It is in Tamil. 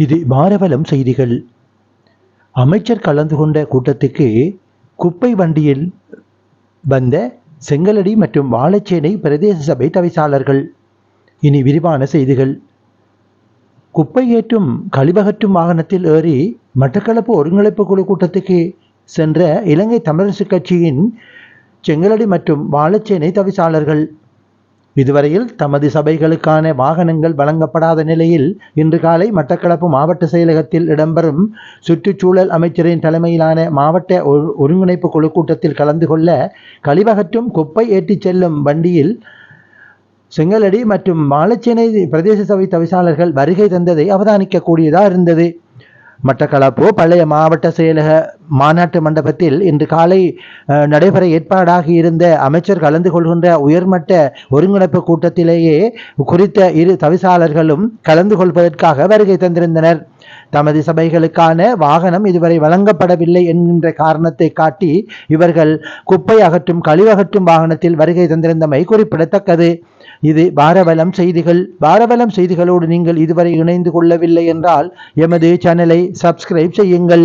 இது பாரவலம் செய்திகள். அமைச்சர் கலந்து கொண்ட கூட்டத்துக்கு குப்பை வண்டியில் வந்த செங்கலடி மற்றும் வாழைச்சேனை பிரதேச சபை தவிசாளர்கள். இனி விரிவான செய்திகள். குப்பை ஏற்றும் கழிவகற்றும் வாகனத்தில் ஏறி மட்டக்களப்பு ஒருங்கிணைப்பு குழு கூட்டத்துக்கு சென்ற இலங்கை தமிழரசு கட்சியின் செங்கலடி மற்றும் வாழைச்சேனை தவிசாளர்கள் இதுவரையில் தமது சபைகளுக்கான வாகனங்கள் வழங்கப்படாத நிலையில் இன்று காலை மட்டக்களப்பு மாவட்ட செயலகத்தில் இடம்பெறும் சுற்றுச்சூழல் அமைச்சரின் தலைமையிலான மாவட்ட ஒருங்கிணைப்பு குழு கூட்டத்தில் கலந்து கொள்ள கழிவகற்றும் குப்பை ஏற்றிச் செல்லும் வண்டியில் செங்கலடி மற்றும் வாழைச்சேனை பிரதேச சபை தவிசாளர்கள் வருகை தந்ததை அவதானிக்கக்கூடியதாக இருந்தது. மட்டக்களப்பு பழைய மாவட்ட செயலக மாநாட்டு மண்டபத்தில் இன்று காலை நடைபெற ஏற்பாடாகி இருந்த அமைச்சர் கலந்து கொள்கின்ற உயர்மட்ட ஒருங்கிணைப்பு கூட்டத்திலேயே குறித்த இரு தவிசாளர்களும் கலந்து கொள்வதற்காக வருகை தந்திருந்தனர். தமது சபைகளுக்கான வாகனம் இதுவரை வழங்கப்படவில்லை என்கின்ற காரணத்தை காட்டி இவர்கள் குப்பை அகற்றும் கழிவகற்றும் வாகனத்தில் வருகை தந்திருந்தமை குறிப்பிடத்தக்கது. இது பாரவலம் செய்திகள். பாரவலம் செய்திகளோடு நீங்கள் இதுவரை இணைந்து கொள்ளவில்லை என்றால் எமது சேனலை சப்ஸ்கிரைப் செய்யுங்கள்.